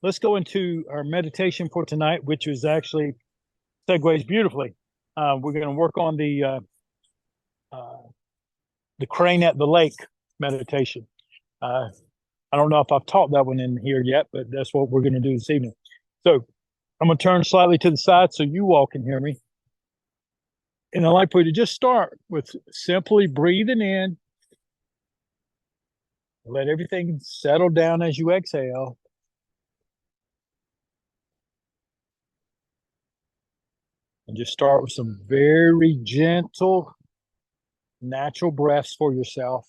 let's go into our meditation for tonight, which is actually segues beautifully. We're going to work on uh, the crane at the lake meditation. Uh, I don't know if I've taught that one in here yet, but that's what we're going to do this evening. So I'm going to turn slightly to the side so you all can hear me. And I'd like for you to just start with simply breathing in, let everything settle down as you exhale. And just start with some very gentle, natural breaths for yourself.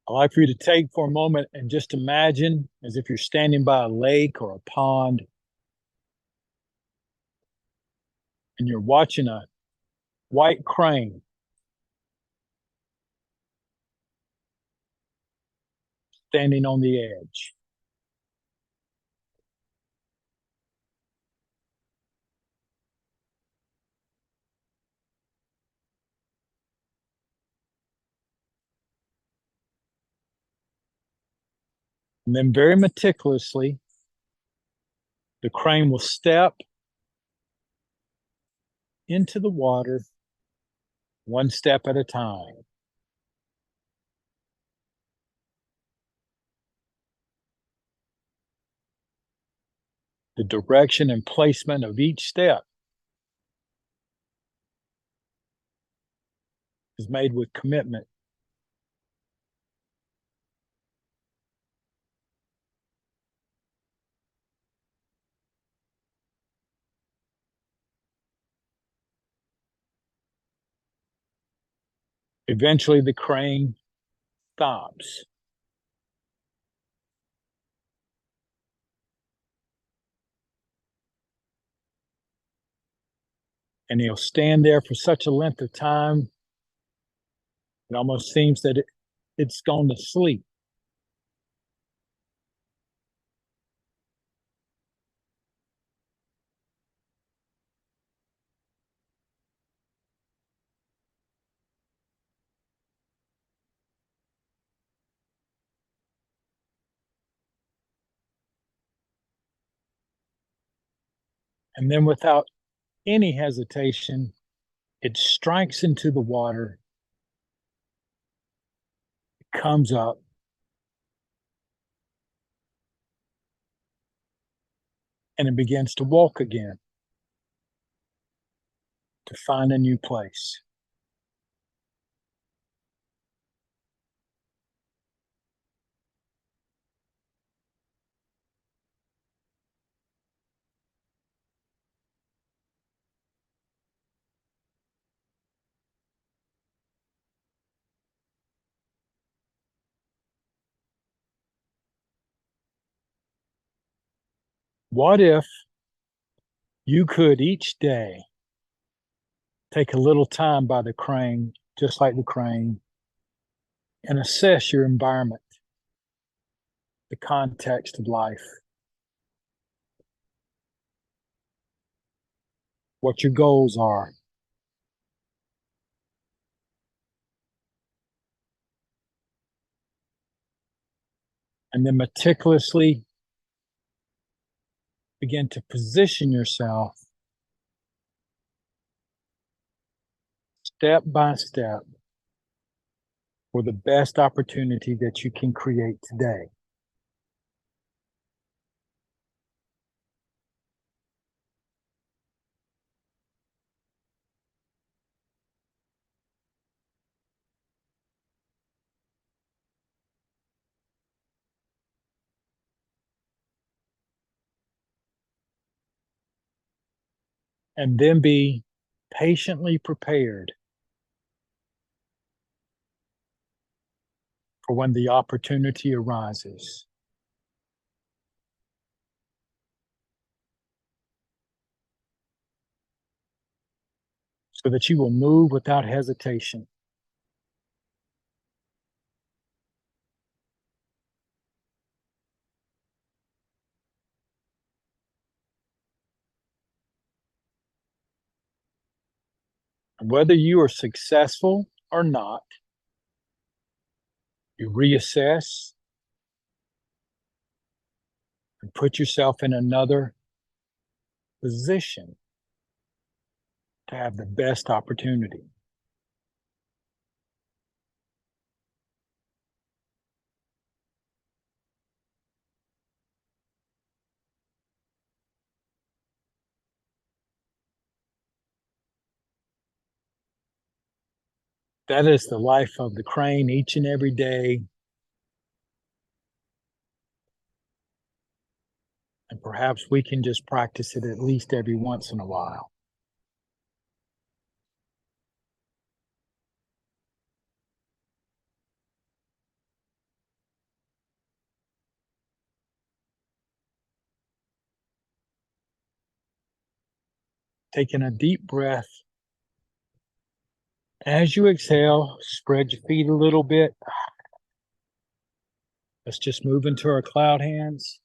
I'd like for you to take for a moment and just imagine as if you're standing by a lake or a pond and you're watching a white crane standing on the edge. And then, very meticulously, the crane will step into the water one step at a time. The direction and placement of each step is made with commitment. Eventually, the crane stops. And he'll stand there for such a length of time, it almost seems that it's gone to sleep. And then, without any hesitation, it strikes into the water, comes up, and it begins to walk again to find a new place. What if you could each day take a little time by the crane, just like the crane, and assess your environment, the context of life, what your goals are, and then meticulously begin to position yourself step by step for the best opportunity that you can create today. and then be patiently prepared for when the opportunity arises. So that you will move without hesitation. Whether you are successful or not, you reassess and put yourself in another position to have the best opportunity. That is the life of the crane each and every day. And perhaps we can just practice it at least every once in a while. Taking a deep breath. As you exhale, spread your feet a little bit. Let's just move into our cloud hands.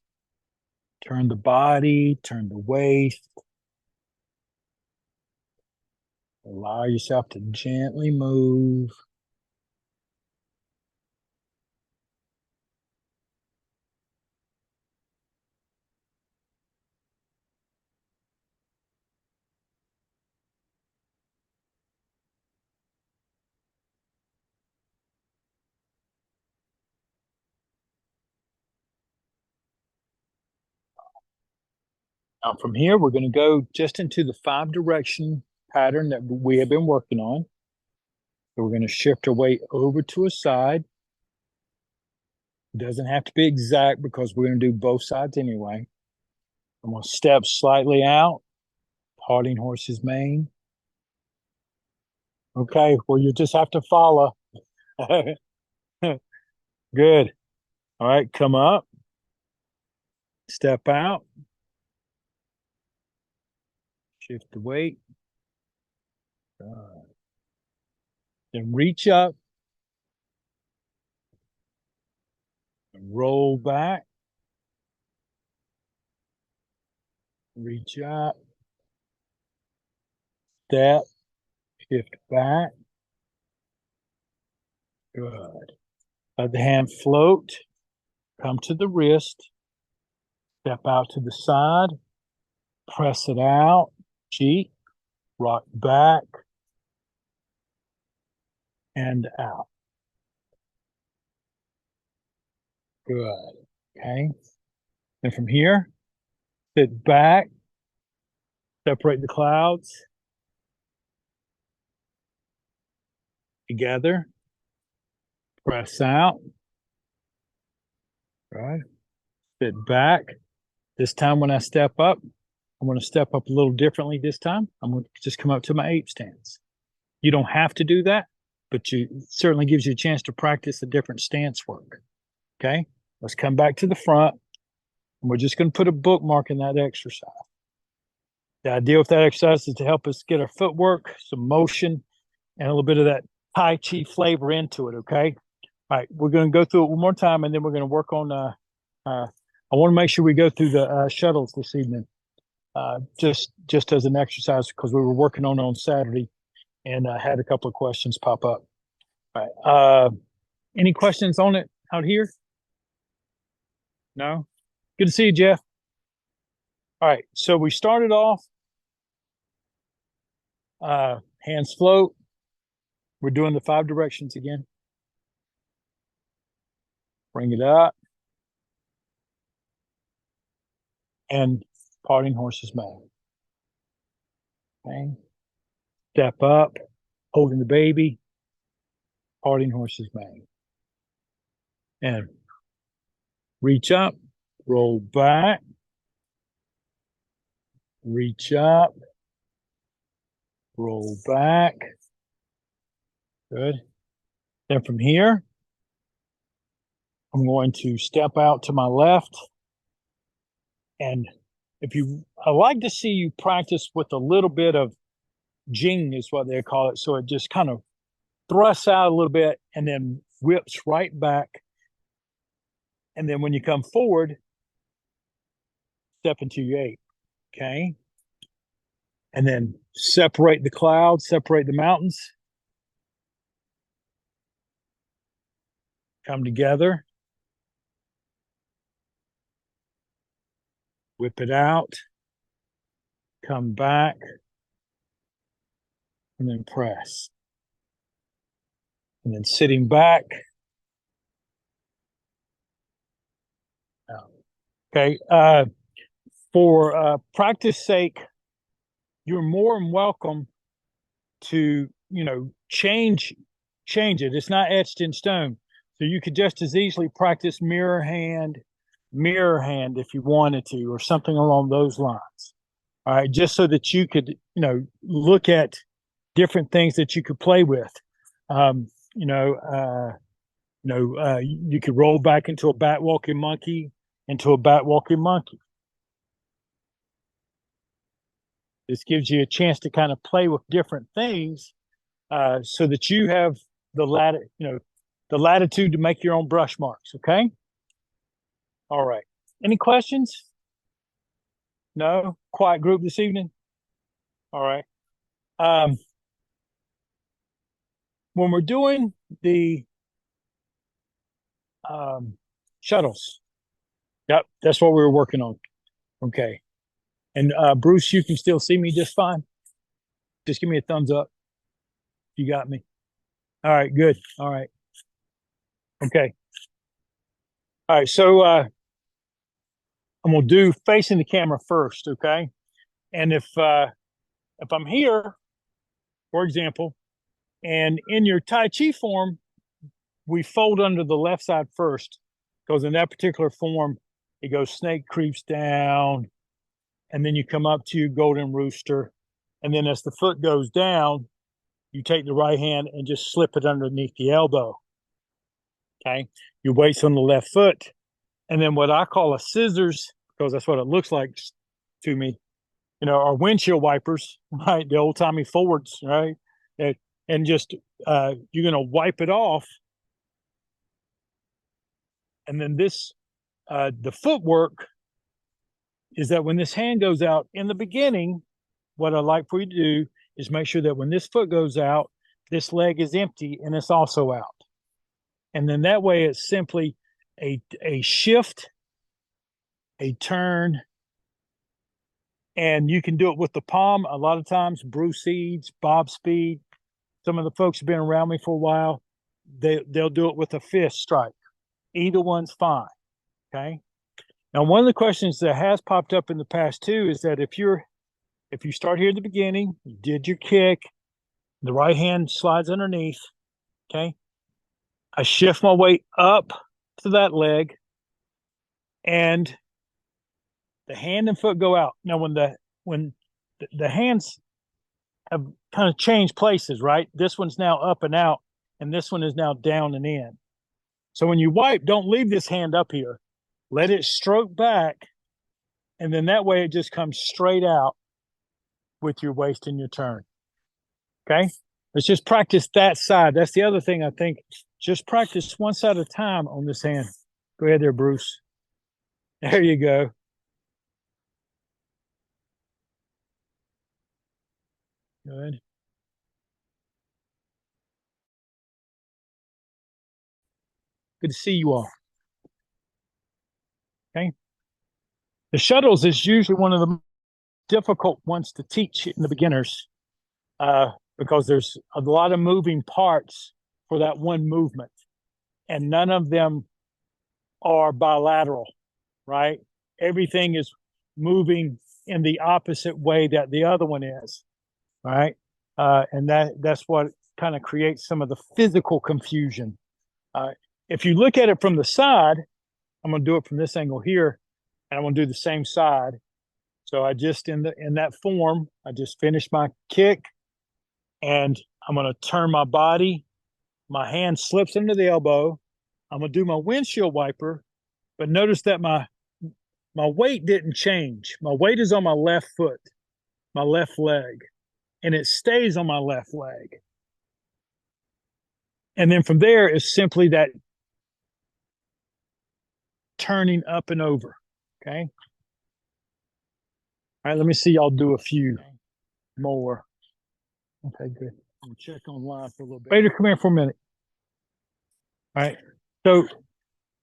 Turn the body, turn the waist. Allow yourself to gently move. Now, from here, we're going to go just into the 5-direction pattern that we have been working on. So we're going to shift our weight over to a side. It doesn't have to be exact because we're going to do both sides anyway. I'm going to step slightly out, parting horse's mane. Okay, well, you just have to follow. Good. All right, come up, step out, shift the weight. Then reach up and roll back. Reach up, step, shift back. Good. Let the hand float, come to the wrist, step out to the side, press it out, cheek, rock back, and out. Good. Okay. And from here, sit back, separate the clouds together, press out. Right. Sit back. This time when I step up, I'm going to step up a little differently this time. I'm going to just come up to my ape stance. You don't have to do that, but it certainly gives you a chance to practice a different stance work. Okay. Let's come back to the front. And we're just going to put a bookmark in that exercise. The idea with that exercise is to help us get our footwork, some motion, and a little bit of that Tai Chi flavor into it. Okay. All right. We're going to go through it one more time, and then we're going to work on. I want to make sure we go through the shuttles this evening, just as an exercise because we were working on Saturday, and had a couple of questions pop up. All right. Any questions on it out here? No. Good to see you, Jeff. All right. So we started off. Hands float. We're doing the 5 directions again. Bring it up. And parting horse's mane. Okay. Step up, holding the baby, parting horse's mane. And reach up, roll back, reach up, roll back. Good. Then from here, I'm going to step out to my left. And I like to see you practice with a little bit of jing is what they call it. So it just kind of thrusts out a little bit and then whips right back. And then when you come forward, step into your 8. Okay. And then separate the clouds, separate the mountains. Come together. Whip it out. Come back. And then press. And then sitting back. Okay. For practice sake, you're more than welcome to, change it. It's not etched in stone. So you could just as easily practice mirror hand if you wanted to, or something along those lines. All right, just so that you could, look at different things that you could play with. You could roll back into a bat walking monkey, This gives you a chance to kind of play with different things, so that you have the latitude to make your own brush marks. Okay. All right. Any questions? No? Quiet group this evening? All right. When we're doing the shuttles, yep, that's what we were working on. Okay. And Bruce, you can still see me just fine. Just give me a thumbs up. You got me. All right, good. All right. Okay. All right, so I'm gonna do facing the camera first, okay? And if I'm here, for example, and in your Tai Chi form, we fold under the left side first, because in that particular form, it goes snake creeps down, and then you come up to golden rooster, and then as the foot goes down, you take the right hand and just slip it underneath the elbow. Okay, your weight's on the left foot, and then what I call a scissors, because that's what it looks like to me, are windshield wipers, right? The old timey Fords, right? And just you're going to wipe it off, and then the footwork is that when this hand goes out in the beginning, what I like for you to do is make sure that when this foot goes out, this leg is empty and it's also out. And then that way it's simply a shift, a turn, and you can do it with the palm. A lot of times, Bruce Eads, Bob Speed, some of the folks have been around me for a while, they'll do it with a fist strike. Either one's fine, okay? Now, one of the questions that has popped up in the past too is that if you start here at the beginning, you did your kick, the right hand slides underneath, okay? I shift my weight up to that leg, and the hand and foot go out. Now, when the hands have kind of changed places, right? This one's now up and out, and this one is now down and in. So when you wipe, don't leave this hand up here. Let it stroke back, and then that way it just comes straight out with your waist and your turn. Okay? Let's just practice that side. That's the other thing I think. Just practice one side at a time on this hand. Go ahead there, Bruce. There you go. Good. Good to see you all. Okay. The shuttles is usually one of the difficult ones to teach in the beginners, because there's a lot of moving parts for that one movement, and none of them are bilateral, right? Everything is moving in the opposite way that the other one is, right? And that's what kind of creates some of the physical confusion. If you look at it from the side, I'm going to do it from this angle here, and I'm going to do the same side. So I just in that form, I just finished my kick, And I'm going to turn my body. My hand slips into the elbow. I'm going to do my windshield wiper, but notice that my weight didn't change. My weight is on my left foot, my left leg, and it stays on my left leg. And then from there is simply that turning up and over. Okay. All right, let me see y'all do a few more. Okay, good. I'm gonna check on live for a little bit. Vader, come here for a minute. All right. So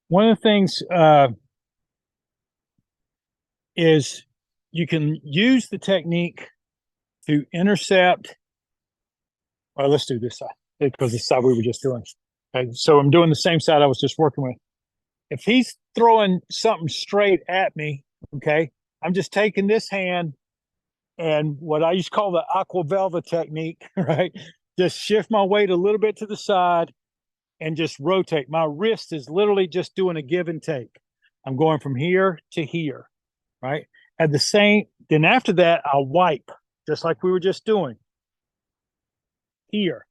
one of the things is you can use the technique to intercept. All right, let's do this side because the side we were just doing. Okay, so I'm doing the same side I was just working with. If he's throwing something straight at me, okay, I'm just taking this hand and what I used to call the aqua velva technique, right? Just shift my weight a little bit to the side and just rotate. My wrist is literally just doing a give and take. I'm going from here to here, right? At the same, then after that, I'll wipe, just like we were just doing here.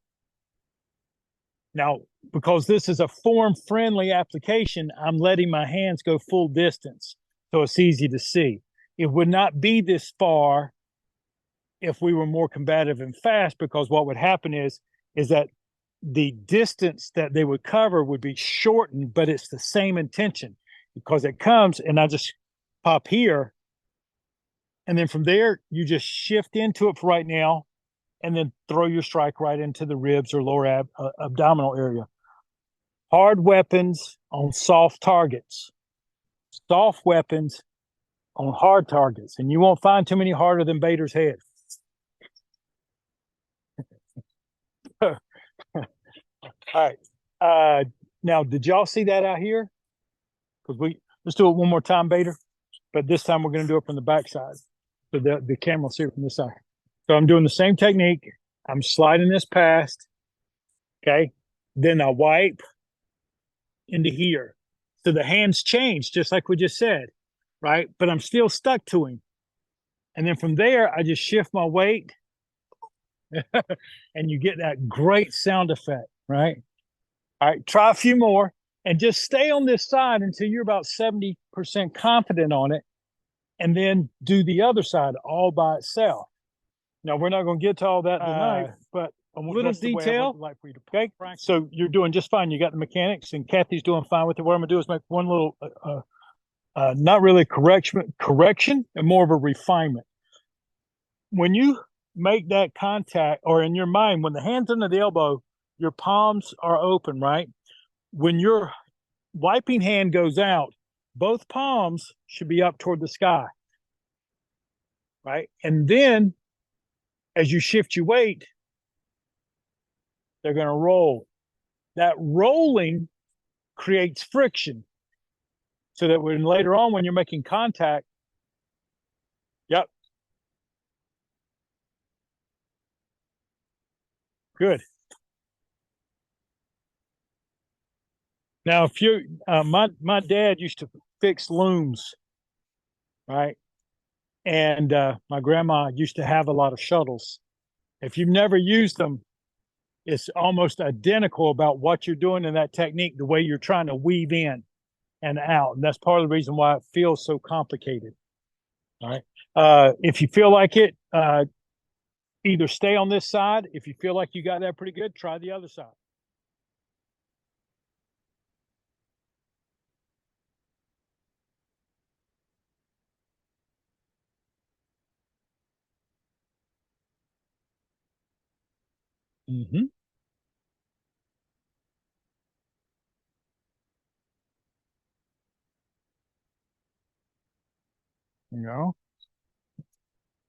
Now, because this is a form-friendly application, I'm letting my hands go full distance, so it's easy to see. It would not be this far if we were more combative and fast, because what would happen is that the distance that they would cover would be shortened, but it's the same intention because it comes and I just pop here. And then from there, you just shift into it for right now and then throw your strike right into the ribs or lower abdominal area. Hard weapons on soft targets, soft weapons on hard targets. And you won't find too many harder than Bader's head. All right. Now, did y'all see that out here? Because let's do it one more time, Bader. But this time we're going to do it from the backside. So the camera will see it from this side. So I'm doing the same technique. I'm sliding this past. Okay. Then I wipe into here. So the hands change, just like we just said, right? But I'm still stuck to him. And then from there, I just shift my weight and you get that great sound effect, right? All right, try a few more and just stay on this side until you're about 70% confident on it. And then do the other side all by itself. Now, we're not going to get to all that tonight, but a little detail. Okay, so you're doing just fine. You got the mechanics, and Kathy's doing fine with it. What I'm going to do is make one little, not really correction, and more of a refinement. When you make that contact, or in your mind, when the hand's under the elbow, your palms are open, right? When your wiping hand goes out, both palms should be up toward the sky, right? And then as you shift your weight, they're going to roll. That rolling creates friction so that when later on when you're making contact, yep. Good. Now, if you, my dad used to fix looms, right? And my grandma used to have a lot of shuttles. If you've never used them, it's almost identical about what you're doing in that technique, the way you're trying to weave in and out. And that's part of the reason why it feels so complicated. All right. If you feel like it, either stay on this side. If you feel like you got that pretty good, try the other side. Mm-hmm. You know,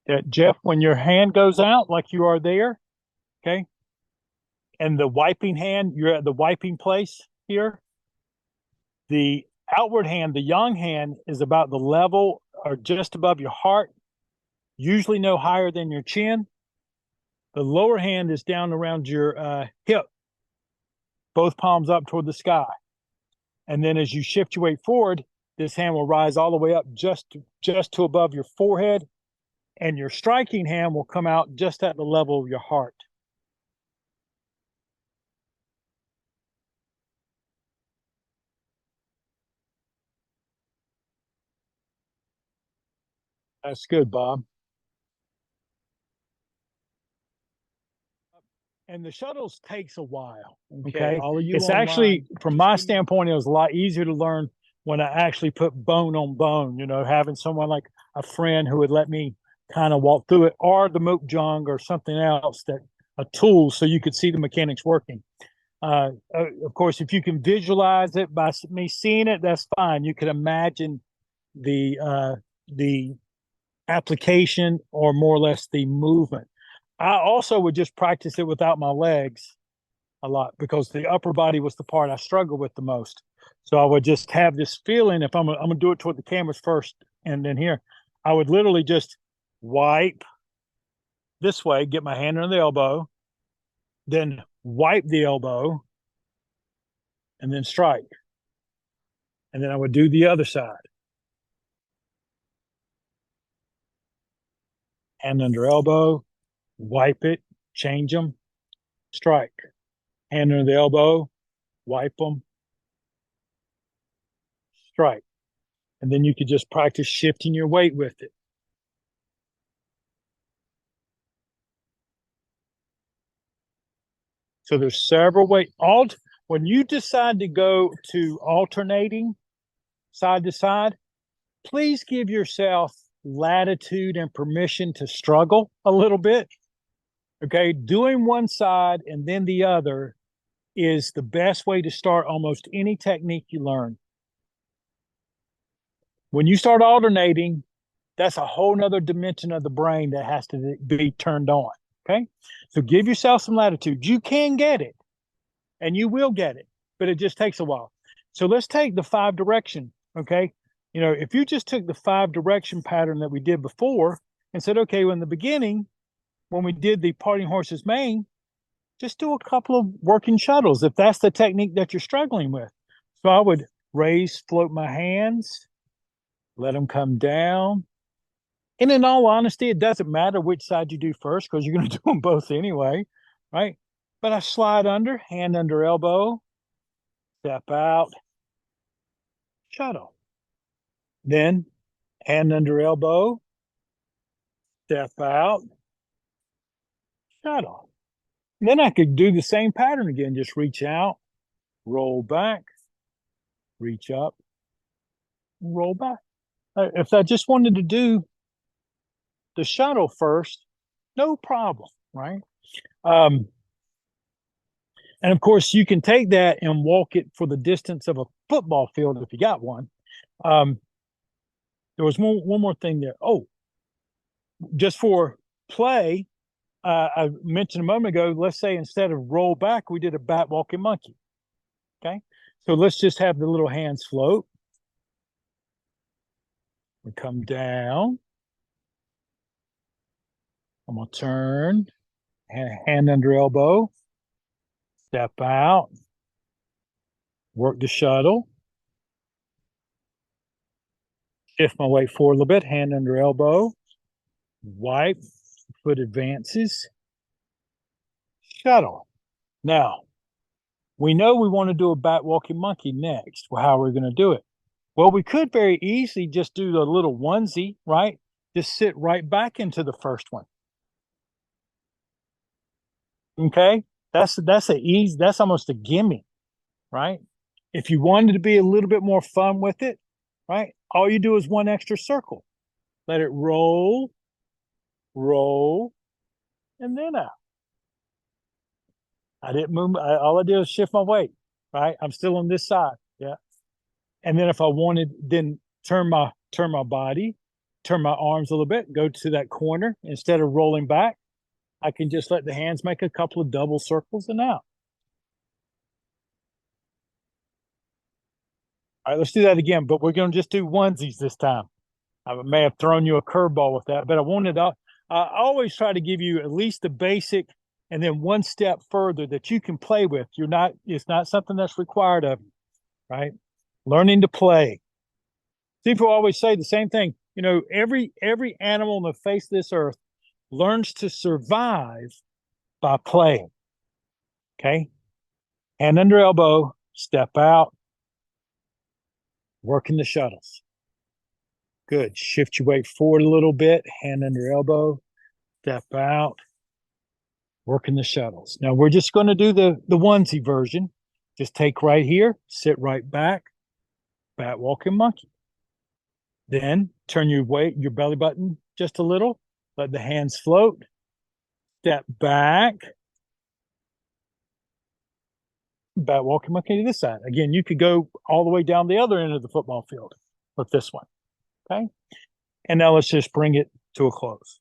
that Jeff, when your hand goes out like you are there, okay, and the wiping hand, you're at the wiping place here. The outward hand, the young hand, is about the level or just above your heart, usually no higher than your chin. The lower hand is down around your hip, both palms up toward the sky. And then as you shift your weight forward, this hand will rise all the way up just to above your forehead, and your striking hand will come out just at the level of your heart. That's good, Bob. And the shuttles takes a while. Okay. All of you It's online, actually, from just my give me standpoint, it was a lot easier to learn when I actually put bone on bone, having someone like a friend who would let me kind of walk through it, or the moot jung or something else, that a tool so you could see the mechanics working. Of course, if you can visualize it by me seeing it, that's fine. You can imagine the application, or more or less the movement. I also would just practice it without my legs a lot, because the upper body was the part I struggled with the most. So I would just have this feeling, if I'm gonna do it toward the cameras first, and then here, I would literally just wipe this way, get my hand under the elbow, then wipe the elbow, and then strike. And then I would do the other side. Hand under elbow, wipe it, change them, strike. Hand under the elbow, wipe them, strike. And then you could just practice shifting your weight with it. So there's several ways. When you decide to go to alternating side to side, please give yourself latitude and permission to struggle a little bit. Okay, doing one side and then the other is the best way to start almost any technique you learn. When you start alternating, that's a whole nother dimension of the brain that has to be turned on. Okay, so give yourself some latitude. You can get it, and you will get it, but it just takes a while. So let's take the 5 direction. Okay, if you just took the 5 direction pattern that we did before and said, okay, well, in the beginning, when we did the parting horse's mane, just do a couple of working shuttles if that's the technique that you're struggling with. So I would raise, float my hands, let them come down. And in all honesty, it doesn't matter which side you do first, because you're going to do them both anyway, right? But I slide under, hand under elbow, step out, shuttle. Then hand under elbow, step out, shuttle. And then I could do the same pattern again. Just reach out, roll back, reach up, roll back. If I just wanted to do the shuttle first, no problem, right? Um, and of course, you can take that and walk it for the distance of a football field if you got one. Um, there was one more thing there. Oh, just for play, I mentioned a moment ago, let's say instead of roll back, we did a bat walking monkey. Okay. So let's just have the little hands float. We come down. I'm going to turn, hand under elbow, step out, work the shuttle, shift my weight forward a little bit, hand under elbow, wipe, foot advances, shuttle. Now, we know we want to do a bat walking monkey next. Well, how are we going to do it? Well, we could very easily just do the little onesie, right? Just sit right back into the first one. Okay, that's almost a gimme, right? If you wanted to be a little bit more fun with it, right? All you do is one extra circle. Let it roll, roll, and then out. I didn't move. All I did was shift my weight, right? I'm still on this side. Yeah. And then if I wanted, then turn my body, turn my arms a little bit, go to that corner. Instead of rolling back, I can just let the hands make a couple of double circles and out. All right, let's do that again, but we're going to just do onesies this time. I may have thrown you a curveball with that, but I always try to give you at least the basic, and then one step further that you can play with. It's not something that's required of you, right? Learning to play. People always say the same thing. Every animal on the face of this earth learns to survive by playing. Okay. Hand under elbow, step out, working the shuttles. Good. Shift your weight forward a little bit, hand under elbow, step out, working the shuttles. Now we're just going to do the onesie version. Just take right here, sit right back, bat walking monkey. Then turn your weight, your belly button just a little, let the hands float, step back, bat walking monkey to this side. Again, you could go all the way down the other end of the football field with this one. Okay. And now let's just bring it to a close.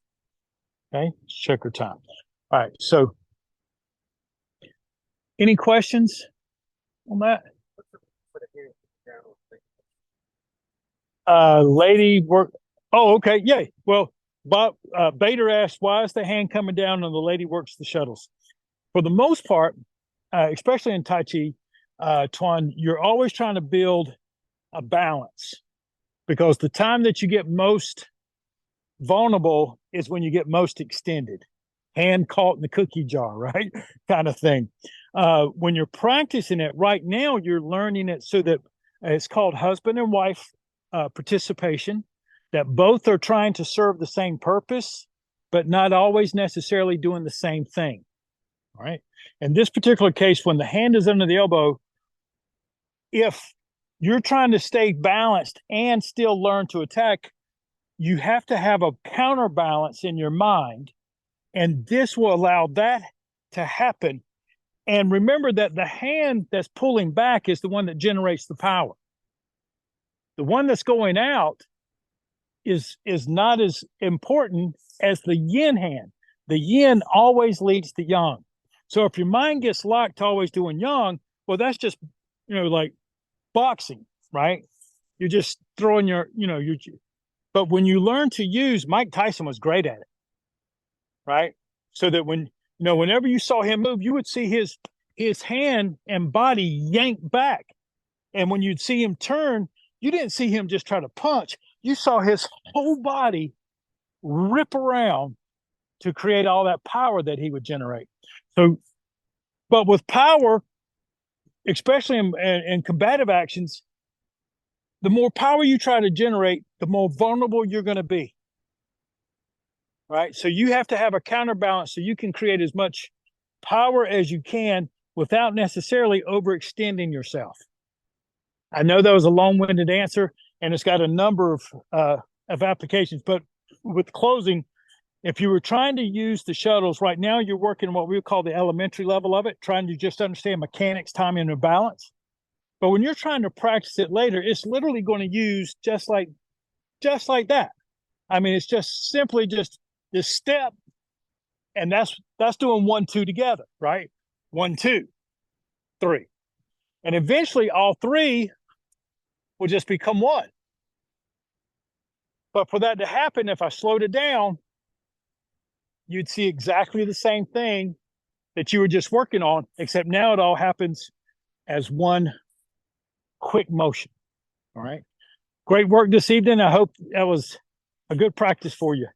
Okay. Checker time. All right. So any questions on that? Lady work. Oh, okay. Yeah. Well, Bob Bader asked, why is the hand coming down and the lady works the shuttles? For the most part, especially in Tai Chi, Tuan, you're always trying to build a balance, because the time that you get most vulnerable is when you get most extended, hand caught in the cookie jar, right? Kind of thing. When you're practicing it right now, you're learning it so that it's called husband and wife participation, that both are trying to serve the same purpose, but not always necessarily doing the same thing. All right. In this particular case, when the hand is under the elbow, if you're trying to stay balanced and still learn to attack, you have to have a counterbalance in your mind. And this will allow that to happen. And remember that the hand that's pulling back is the one that generates the power. The one that's going out is not as important as the yin hand. The yin always leads the yang. So if your mind gets locked to always doing yang, well, that's just, like boxing, right? You're just throwing but when you learn to use, Mike Tyson was great at it, right? So that whenever you saw him move, you would see his hand and body yank back. And when you'd see him turn, you didn't see him just try to punch. You saw his whole body rip around to create all that power that he would generate. So, but with power, especially in combative actions, the more power you try to generate, the more vulnerable you're going to be. Right? So you have to have a counterbalance so you can create as much power as you can without necessarily overextending yourself. I know that was a long-winded answer, and it's got a number of applications, but with closing, if you were trying to use the shuttles right now, you're working what we would call the elementary level of it, trying to just understand mechanics, timing, and balance. But when you're trying to practice it later, it's literally going to use just like that. I mean, it's just simply just this step, and that's doing 1, 2 together, right? 1, 2, 3. And eventually all three will just become one. But for that to happen, if I slowed it down, you'd see exactly the same thing that you were just working on, except now it all happens as one quick motion. All right. Great work this evening. I hope that was a good practice for you.